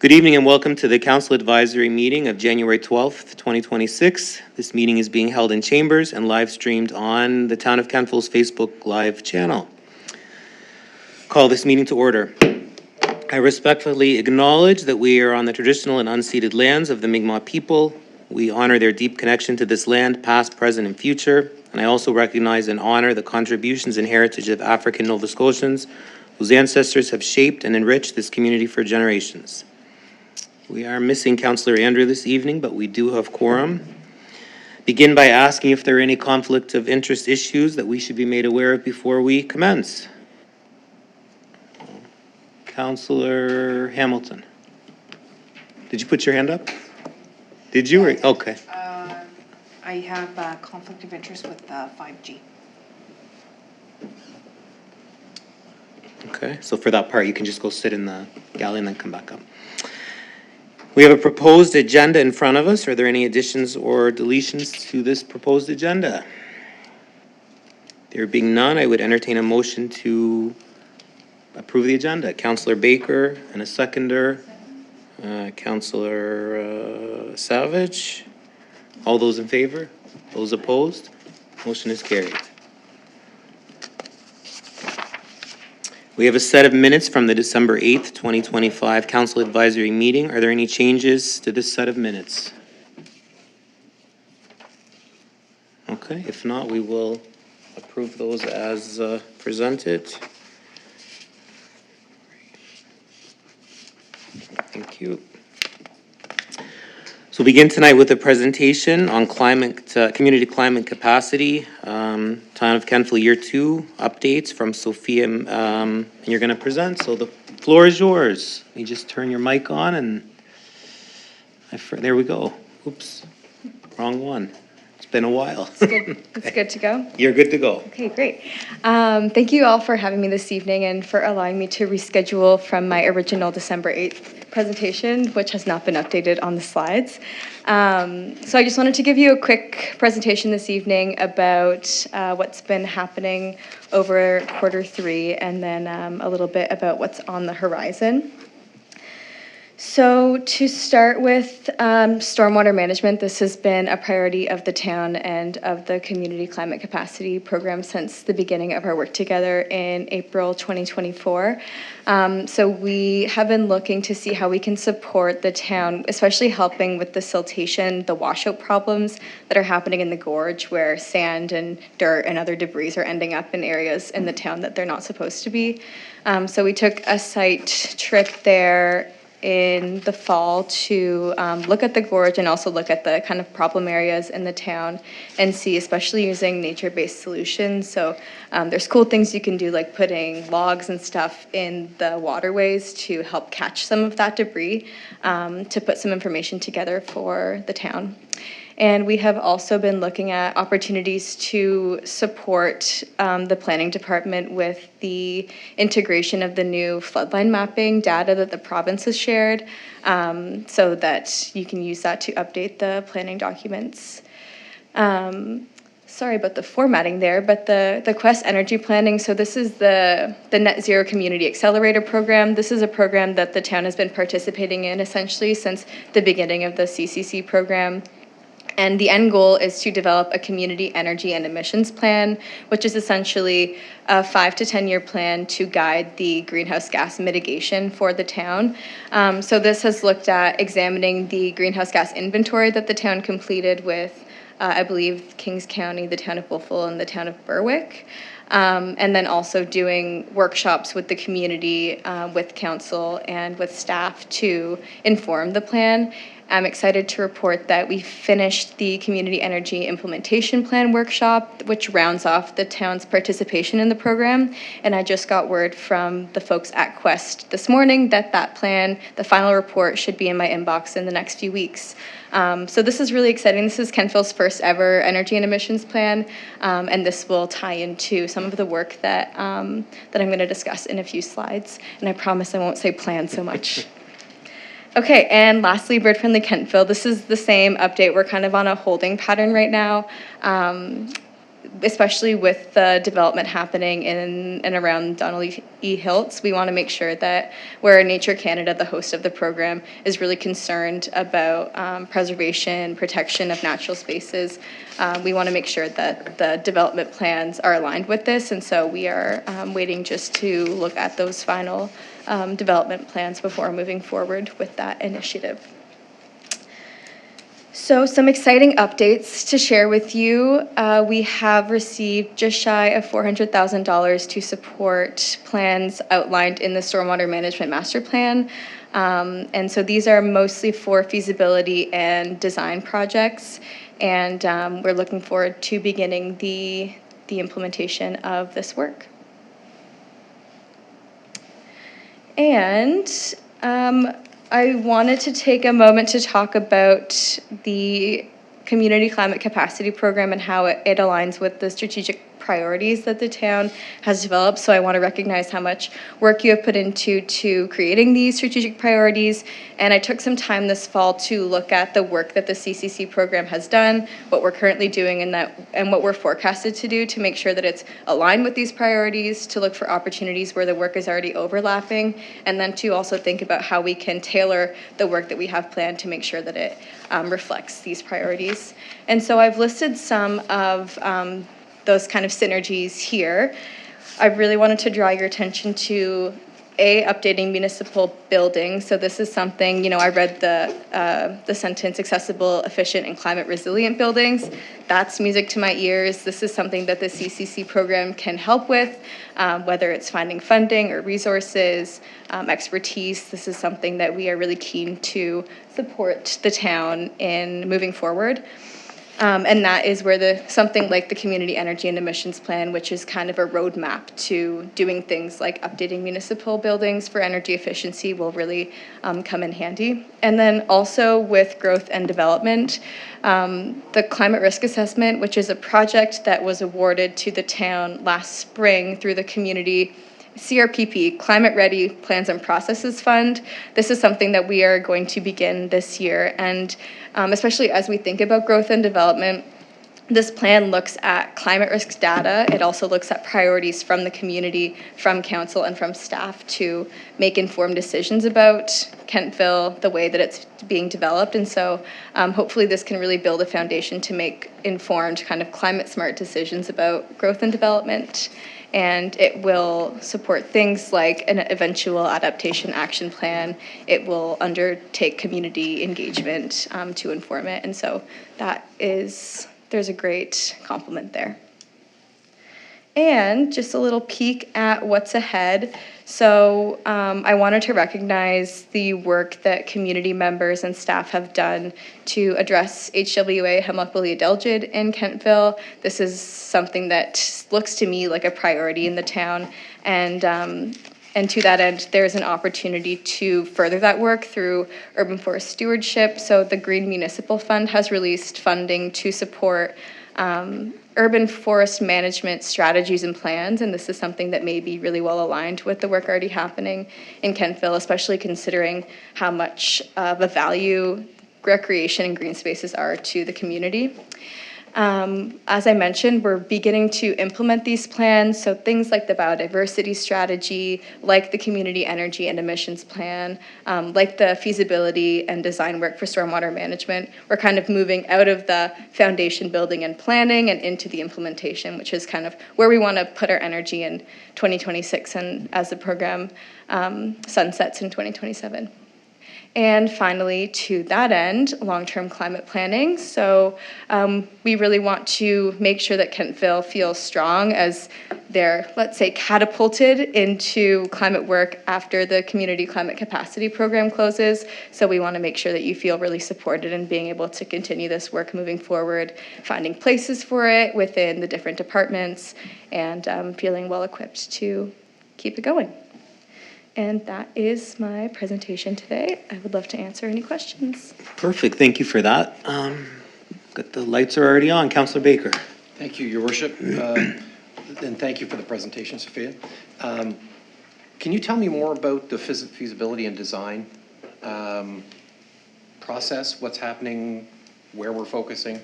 Good evening and welcome to the Council Advisory Meeting of January 12th, 2026. This meeting is being held in chambers and live streamed on the Town of Kentville's Facebook Live channel. Call this meeting to order. I respectfully acknowledge that we are on the traditional and unceded lands of the Mi'kmaq people. We honor their deep connection to this land, past, present, and future. And I also recognize and honor the contributions and heritage of African Nova Scotians whose ancestors have shaped and enriched this community for generations. We are missing Councillor Andrew this evening, but we do have quorum. Begin by asking if there are any conflict of interest issues that we should be made aware of before we commence. Councillor Hamilton. Did you put your hand up? Did you? Yeah, Okay. I have a conflict of interest with 5G. Okay, so for that part, you can just go sit in the galley and then come back up. We have a proposed agenda in front of us. Are there any additions or deletions to this proposed agenda? There being none, I would entertain a motion to approve the agenda. Councillor Baker and a seconder. Councillor Savage. All those in favor? Those opposed? Motion is carried. We have a set of minutes from the December 8th, 2025 Council Advisory Meeting. Are there any changes to this set of minutes? Okay, if not, we will approve those as presented. Thank you. So we'll begin tonight with a presentation on community climate capacity, Town of Kentville Year 2 updates from Sophia, and you're going to present, so the floor is yours. You just turn your mic on and there we go. Oops, wrong one. It's been a while. It's good. It's good to go? You're good to go. Okay, great. Thank you all for having me this evening and for allowing me to reschedule from my original December 8th presentation, which has not been updated on the slides. So I just wanted to give you a quick presentation this evening about what's been happening over Q3 and then a little bit about what's on the horizon. So to start with stormwater management, this has been a priority of the town and of the Community Climate Capacity Program since the beginning of our work together in April 2024. So we have been looking to see how we can support the town, especially helping with the siltation, the washout problems that are happening in the gorge where sand and dirt and other debris are ending up in areas in the town that they're not supposed to be. So we took a site trip there in the fall to look at the gorge and also look at the kind of problem areas in the town and see, especially using nature-based solutions. So there's cool things you can do, like putting logs and stuff in the waterways to help catch some of that debris, to put some information together for the town. And we have also been looking at opportunities to support the planning department with the integration of the new floodline mapping data that the province has shared, so that you can use that to update the planning documents. Sorry about the formatting there, but the Quest Energy Planning, so this is the Net Zero Community Accelerator Program. This is a program that the town has been participating in essentially since the beginning of the CCC program. And the end goal is to develop a community energy and emissions plan, which is essentially a 5 to 10 year plan to guide the greenhouse gas mitigation for the town. So this has looked at examining the greenhouse gas inventory that the town completed with, I believe, Kings County, the town of Wolfville, and the town of Berwick. And then also doing workshops with the community, with council and with staff to inform the plan. I'm excited to report that we finished the Community Energy Implementation Plan workshop, which rounds off the town's participation in the program. And I just got word from the folks at Quest this morning that that plan, the final report, should be in my inbox in the next few weeks. So this is really exciting. This is Kentville's first ever energy and emissions plan, and this will tie into some of the work that I'm going to discuss in a few slides. And I promise I won't say plan so much. Okay, and lastly, Bird Friendly Kentville. This is the same update. We're kind of on a holding pattern right now. especially with the development happening in and around Donald E. Hiltz, we want to make sure that where Nature Canada, the host of the program, is really concerned about preservation, protection of natural spaces. We want to make sure that the development plans are aligned with this, and so we are waiting just to look at those final development plans before moving forward with that initiative. So some exciting updates to share with you. We have received just shy of $400,000 to support plans outlined in the Stormwater Management Master Plan. And so these are mostly for feasibility and design projects. And we're looking forward to beginning the implementation of this work. And I wanted to take a moment to talk about the Community Climate Capacity Program and how it aligns with the strategic priorities that the town has developed. So I want to recognize how much work you have put into creating these strategic priorities. And I took some time this fall to look at the work that the CCC program has done, what we're currently doing and what we're forecasted to do to make sure that it's aligned with these priorities, to look for opportunities where the work is already overlapping, and then to also think about how we can tailor the work that we have planned to make sure that it reflects these priorities. And so I've listed some of those kind of synergies here. I really wanted to draw your attention to updating municipal buildings. So this is something, I read the sentence, accessible, efficient, and climate resilient buildings. That's music to my ears. This is something that the CCC program can help with, whether it's finding funding or resources, expertise. This is something that we are really keen to support the town in moving forward. And that is where something like the Community Energy and Emissions Plan, which is kind of a roadmap to doing things like updating municipal buildings for energy efficiency, will really come in handy. And then also with growth and development, the climate risk assessment, which is a project that was awarded to the town last spring through the community CRPP, Climate Ready Plans and Processes Fund. This is something that we are going to begin this year. And especially as we think about growth and development, this plan looks at climate risk data. It also looks at priorities from the community, from council, and from staff to make informed decisions about Kentville, the way that it's being developed. And so hopefully this can really build a foundation to make informed kind of climate smart decisions about growth and development. And it will support things like an eventual adaptation action plan. It will undertake community engagement to inform it. And so there's a great complement there. And just a little peek at what's ahead. So I wanted to recognize the work that community members and staff have done to address HWA, Hemlock Woolly Adelgid, in Kentville. This is something that looks to me like a priority in the town. And to that end, there's an opportunity to further that work through urban forest stewardship. So the Green Municipal Fund has released funding to support urban forest management strategies and plans, and this is something that may be really well aligned with the work already happening in Kentville, especially considering how much of a value recreation and green spaces are to the community. As I mentioned, we're beginning to implement these plans, so things like the biodiversity strategy, like the community energy and emissions plan, like the feasibility and design work for stormwater management. We're kind of moving out of the foundation building and planning and into the implementation, which is kind of where we want to put our energy in 2026 and as the program sunsets in 2027. And finally, to that end, long-term climate planning. So we really want to make sure that Kentville feels strong as they're, let's say, catapulted into climate work after the Community Climate Capacity Program closes. So we want to make sure that you feel really supported in being able to continue this work moving forward, finding places for it within the different departments, and feeling well-equipped to keep it going. And that is my presentation today. I would love to answer any questions. Perfect, thank you for that. The lights are already on. Councillor Baker. Thank you, Your Worship, and thank you for the presentation, Sophia. Can you tell me more about the feasibility and design process? What's happening, where we're focusing?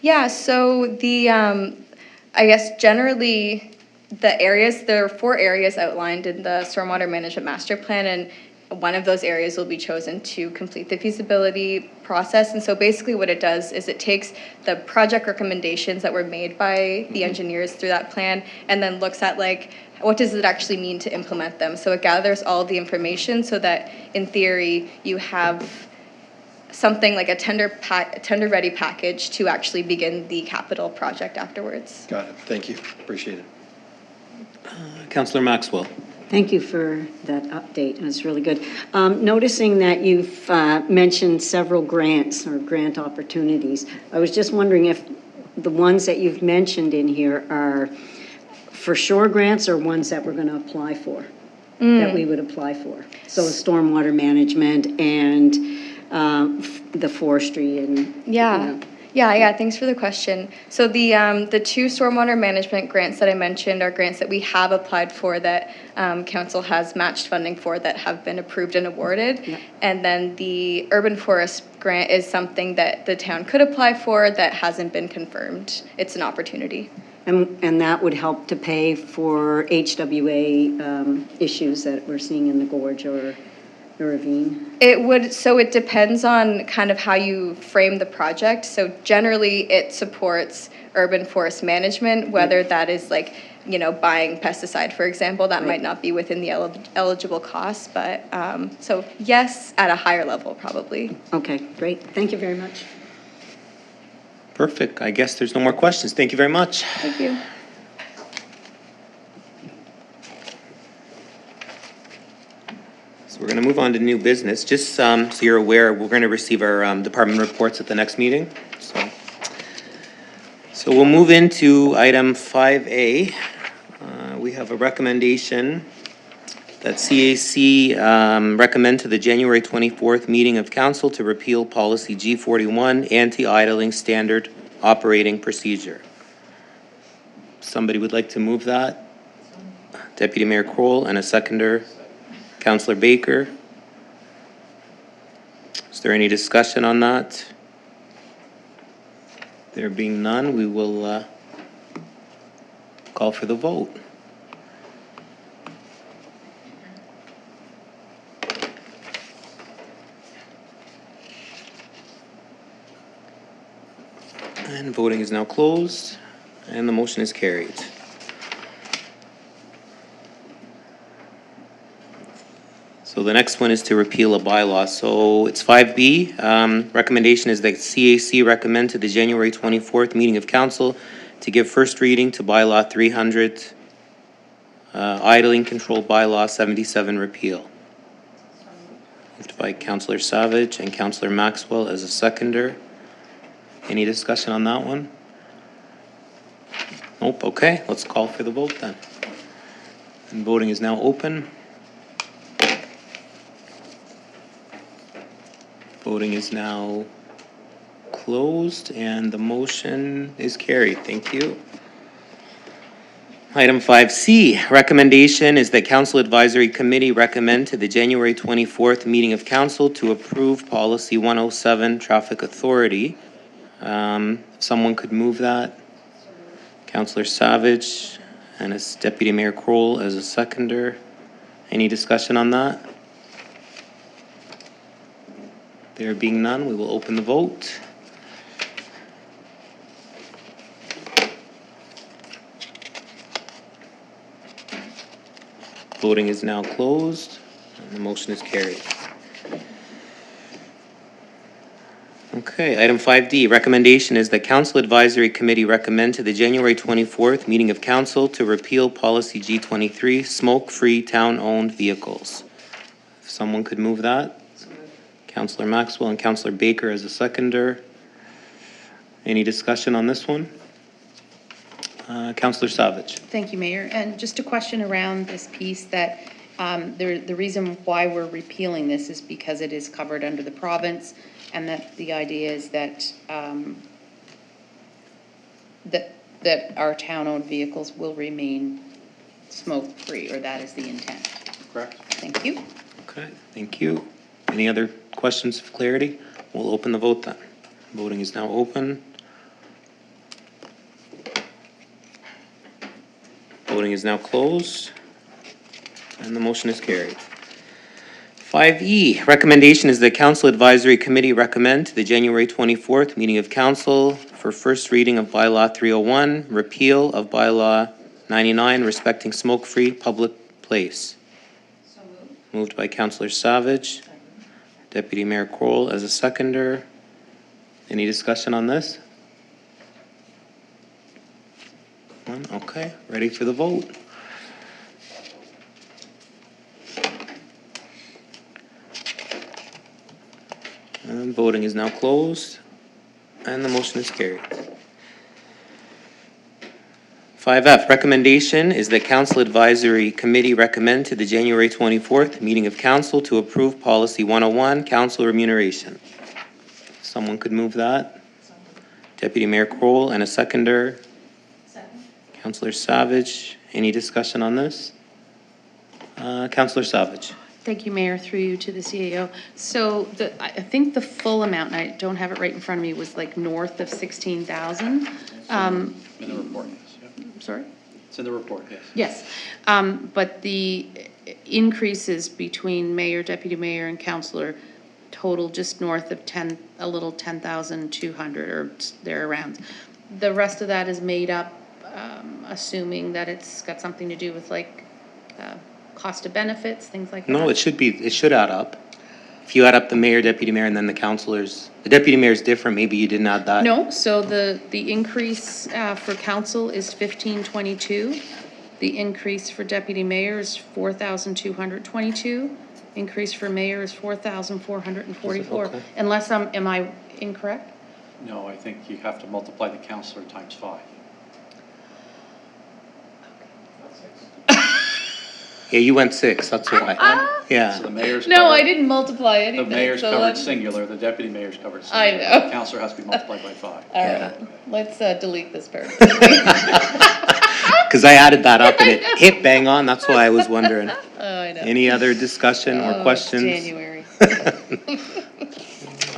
Yeah, so I guess generally, there are 4 areas outlined in the Stormwater Management Master Plan, and one of those areas will be chosen to complete the feasibility process. And so basically what it does is it takes the project recommendations that were made by the engineers through that plan and then looks at like, what does it actually mean to implement them? So it gathers all of the information so that in theory you have something like a tender-ready package to actually begin the capital project afterwards. Got it. Thank you. Appreciate it. Councillor Maxwell. Thank you for that update. It was really good. Noticing that you've mentioned several grants or grant opportunities, I was just wondering if the ones that you've mentioned in here are for sure grants or ones that we're going to apply for, that we would apply for. So stormwater management and the forestry and. Yeah. Yeah, thanks for the question. So the 2 stormwater management grants that I mentioned are grants that we have applied for that council has matched funding for that have been approved and awarded. Yep. And then the urban forest grant is something that the town could apply for that hasn't been confirmed. It's an opportunity. And that would help to pay for HWA issues that we're seeing in the gorge or the ravine? It depends on kind of how you frame the project. So generally, it supports urban forest management, whether that is like, buying pesticide, for example, that might not be within the eligible costs, but, so yes, at a higher level, probably. Okay, great. Thank you very much. Perfect. I guess there's no more questions. Thank you very much. Thank you. So we're going to move on to new business. Just so you're aware, we're going to receive our department reports at the next meeting. So we'll move into item 5A. We have a recommendation that CAC recommend to the January 24th meeting of council to repeal policy G41, anti-idling standard operating procedure. Somebody would like to move that? Deputy Mayor Kroll, and a seconder, Councillor Baker. Is there any discussion on that? There being none, we will call for the vote. And voting is now closed, and the motion is carried. So the next one is to repeal a bylaw. So it's 5B. Recommendation is that CAC recommend to the January 24th meeting of council to give first reading to bylaw 300, idling control bylaw 77 repeal. Moved by Councillor Savage and Councillor Maxwell as a seconder. Any discussion on that one? Nope. Okay, let's call for the vote then. And voting is now open. Voting is now closed, and the motion is carried. Thank you. Item 5C, recommendation is that Council Advisory Committee recommend to the January 24th meeting of council to approve policy 107, Traffic Authority. Someone could move that. Councillor Savage and as Deputy Mayor Kroll as a seconder. Any discussion on that? There being none, we will open the vote. Voting is now closed, and the motion is carried. Okay, item 5D, recommendation is that Council Advisory Committee recommend to the January 24th meeting of council to repeal policy G23, smoke-free town-owned vehicles. If someone could move that. Councillor Maxwell and Councillor Baker as a seconder. Any discussion on this one? Councillor Savage. Thank you, Mayor. And just a question around this piece that the reason why we're repealing this is because it is covered under the province, and that the idea is that that our town-owned vehicles will remain smoke-free, or that is the intent. Correct. Thank you. Okay, thank you. Any other questions of clarity? We'll open the vote then. Voting is now open. Voting is now closed, and the motion is carried. 5E, recommendation is the Council Advisory Committee recommend to the January 24th meeting of council for first reading of bylaw 301, repeal of bylaw 99, respecting smoke-free public place. Moved by Councillor Savage. Deputy Mayor Kroll as a seconder. Any discussion on this? None? Okay, ready for the vote. And voting is now closed, and the motion is carried. 5F, recommendation is that Council Advisory Committee recommend to the January 24th meeting of council to approve Policy 101, council remuneration. Someone could move that. Deputy Mayor Kroll and a seconder. Second. Councillor Savage. Any discussion on this? Councillor Savage. Thank you, Mayor, through you to the CAO. So I think the full amount, and I don't have it right in front of me, was like north of 16,000. In the report, yes. Yep. Sorry? It's in the report, yes. Yes, but the increases between mayor, deputy mayor, and councillor total just north of 10,200 or there around. The rest of that is made up, assuming that it's got something to do with like cost of benefits, things like that. No, it should add up. If you add up the mayor, deputy mayor, and then the councillors, the deputy mayor is different, maybe you didn't add that. No, so the increase for council is 1522. The increase for deputy mayor is 4,222. Increase for mayor is 4,444. Okay. Unless am I incorrect? No, I think you have to multiply the counselor times 5. Yeah, you went 6, that's why. So Yeah. the mayor's No, I covered, didn't multiply the anything. mayor's so covered let's- singular, the deputy mayor's covered I singular. know. The counselor has to be multiplied by 5. All Yeah. right, let's delete this part. Because I added that up and it hit bang on, that's why I was wondering. Oh, I know. Any other discussion or Oh, questions? January.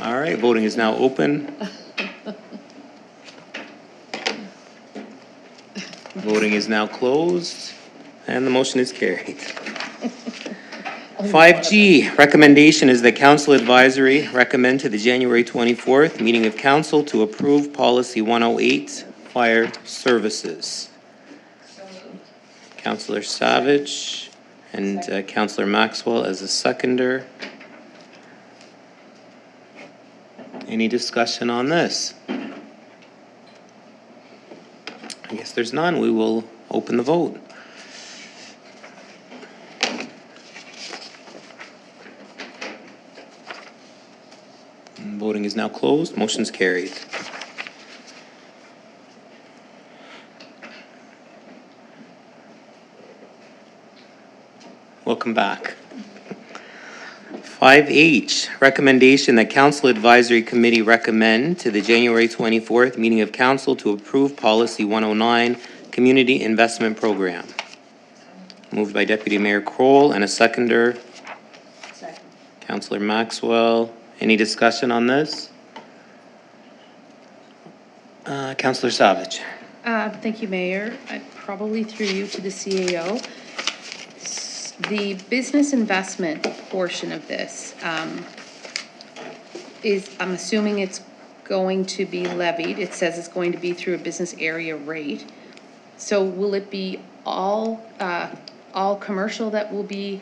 All right, voting is now open. Voting is now closed, and the motion is carried. 5G, recommendation is that Council Advisory recommend to the January 24th meeting of council to approve Policy 108, Fire Services. Councillor Savage and Councillor Maxwell as a seconder. Any discussion on this? I guess there's none. We will open the vote. And voting is now closed. Motion's carried. Welcome back. 5H, recommendation that Council Advisory Committee recommend to the January 24th meeting of council to approve Policy 109, Community Investment Program. Moved by Deputy Mayor Kroll and a seconder. Second. Councillor Maxwell. Any discussion on this? Councillor Savage. Thank you, Mayor. I probably threw you to the CAO. The business investment portion of this is, I'm assuming it's going to be levied. It says it's going to be through a business area rate. So will it be all commercial that will be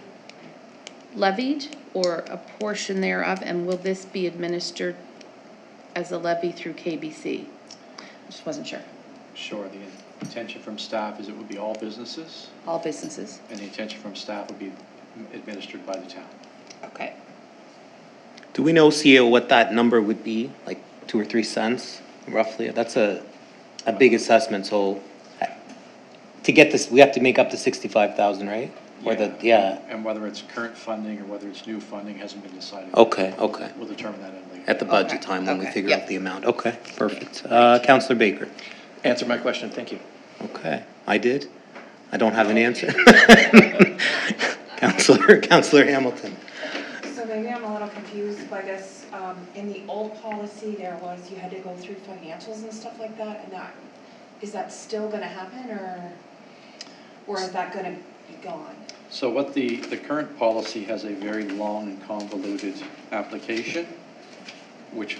levied or a portion thereof? And will this be administered as a levy through KBC? I just wasn't sure. Sure, the intention from staff is it would be all businesses, All businesses. and the intention from staff would be administered by the town. Okay. Do we know, CEO, what that number would be? Like 2 or 3 cents, roughly? That's a big assessment, so to get this, we have to make up the 65,000, right? Or yeah. And whether it's current funding or whether it's new funding hasn't been decided. Okay. We'll determine that at later. At the budget Okay, time when we okay, figure yep. out the amount. Okay, perfect. Councillor Baker. Answer my question, thank you. Okay, I did. I don't have an answer. Councillor Hamilton. So maybe I'm a little confused by this. In the old policy, there was, you had to go through financials and stuff like that, and is that still gonna happen, or? or is that gonna be gone? So what the current policy has a very long and convoluted application, which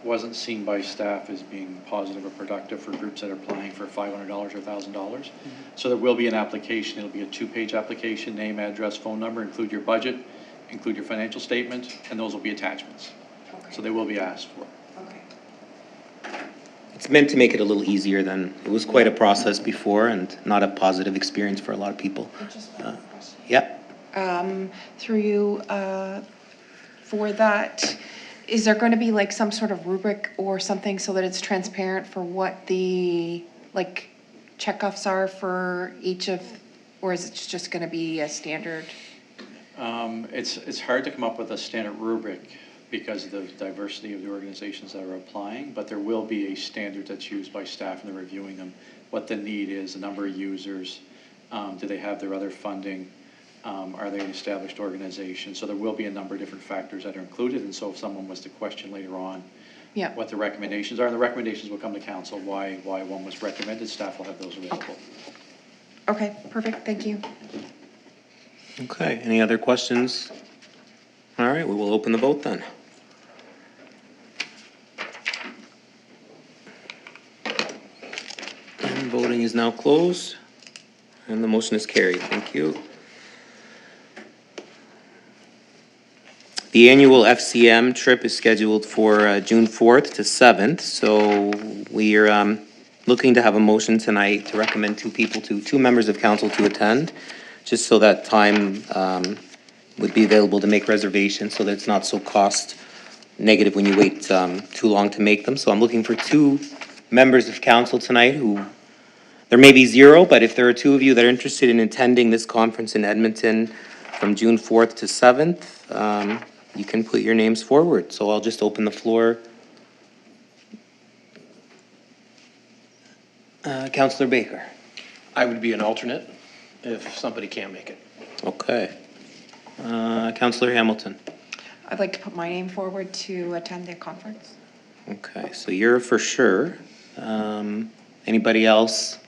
wasn't seen by staff as being positive or productive for groups that are applying for $500 or $1,000. So there will be an application. It'll be a 2-page application, name, address, phone number, include your budget, include your financial statement, and those will be attachments. Okay. So they will be asked for. Okay. It's meant to make it a little easier than, it was quite a process before and not a positive experience for a lot of people. I just have a question. Yeah. Through you, for that, is there gonna be like some sort of rubric or something so that it's transparent for what the, like, checkoffs are for each of, or is it just gonna be a standard? It's hard to come up with a standard rubric because of the diversity of the organizations that are applying, but there will be a standard that's used by staff and they're reviewing them, what the need is, the number of users, do they have their other funding, are they an established organization? So there will be a number of different factors that are included, and so if someone was to question later on Yeah. what the recommendations are, and the recommendations will come to council, why one was recommended, staff will have those available. Okay, perfect, thank you. Okay, any other questions? All right, we will open the vote then. And voting is now closed, and the motion is carried. Thank you. The annual FCM trip is scheduled for June 4th to 7th, so we are looking to have a motion tonight to recommend two members of council to attend, just so that time would be available to make reservations, so that it's not so cost negative when you wait too long to make them. So I'm looking for 2 members of council tonight who, there may be 0, but if there are 2 of you that are interested in attending this conference in Edmonton from June 4th to 7th, you can put your names forward. So I'll just open the floor. Councillor Baker. I would be an alternate if somebody can't make it. Okay. Councillor Hamilton. I'd like to put my name forward to attend the conference. Okay, so you're for sure. Anybody else?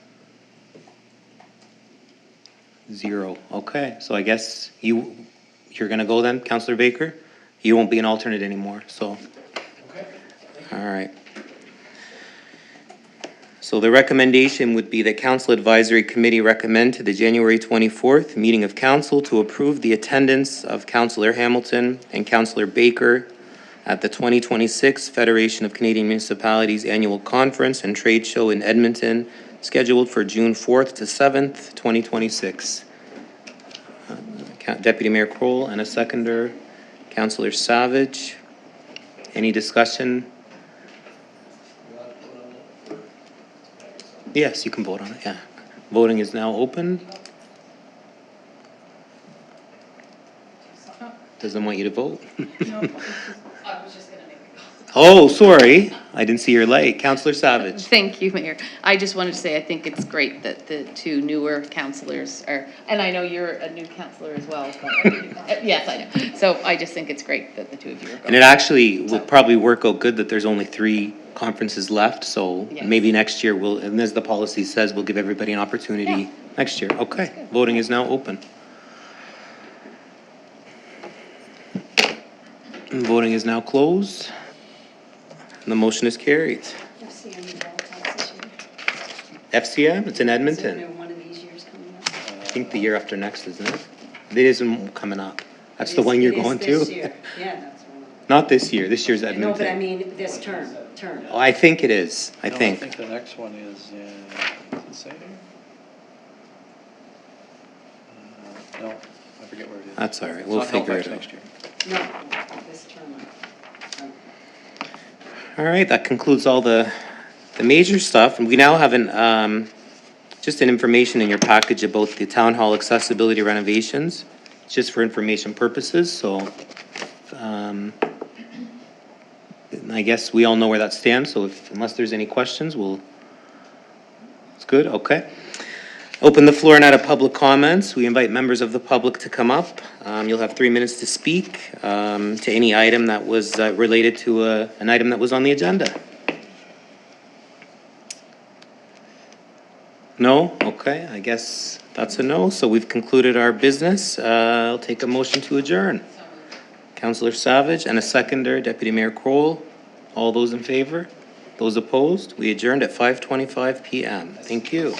0. Okay, so I guess you're gonna go then, Councillor Baker? You won't be an alternate anymore, so. Okay. All right. So the recommendation would be that Council Advisory Committee recommend to the January 24th meeting of council to approve the attendance of Councillor Hamilton and Councillor Baker at the 2026 Federation of Canadian Municipalities Annual Conference and Trade Show in Edmonton, scheduled for June 4th to 7th, 2026. Deputy Mayor Kroll and a seconder, Councillor Savage. Any discussion? Yes, you can vote on it, yeah. Voting is now open. Doesn't want you to vote. I was just gonna make a Oh, sorry, I didn't see your light. Councillor Savage. Thank you, Mayor. I just wanted to say, I think it's great that the 2 newer councillors are, and I know you're a new councillor as well. But, yes, I know. So I just think it's great that the 2 of you are going. And it actually will probably work out good that there's only 3 conferences left, so Yes. maybe next year we'll, and as the policy says, we'll give everybody an opportunity Yeah. next year. Okay, voting is now open. And voting is now closed. And the motion is carried. FCM, it's in Edmonton. one of these years coming up? I think the year after next, isn't it? It isn't coming up. That's the one you're going to? It is this year. Yeah, that's one. Not this year. This year's Edmonton. No, but I mean, this term. Oh, I think it is. I No, think. I think the next one is in, does it say here? No, I forget where it is. That's all right. It's We'll not figure it Halifax out. next year. No, this term. All right, that concludes all the major stuff. And we now have just an information in your package about the town hall accessibility renovations, just for information purposes, so, I guess we all know where that stands, so unless there's any questions, it's good, okay. Open the floor now to public comments. We invite members of the public to come up. You'll have 3 minutes to speak to any item that was related to an item that was on the agenda. No? Okay, I guess That's a no, so we've concluded our business. I'll take a motion to adjourn. Councillor Savage and a seconder, Deputy Mayor Kroll. All those in favor? Those opposed? We adjourned at 5:25 PM. Thank you.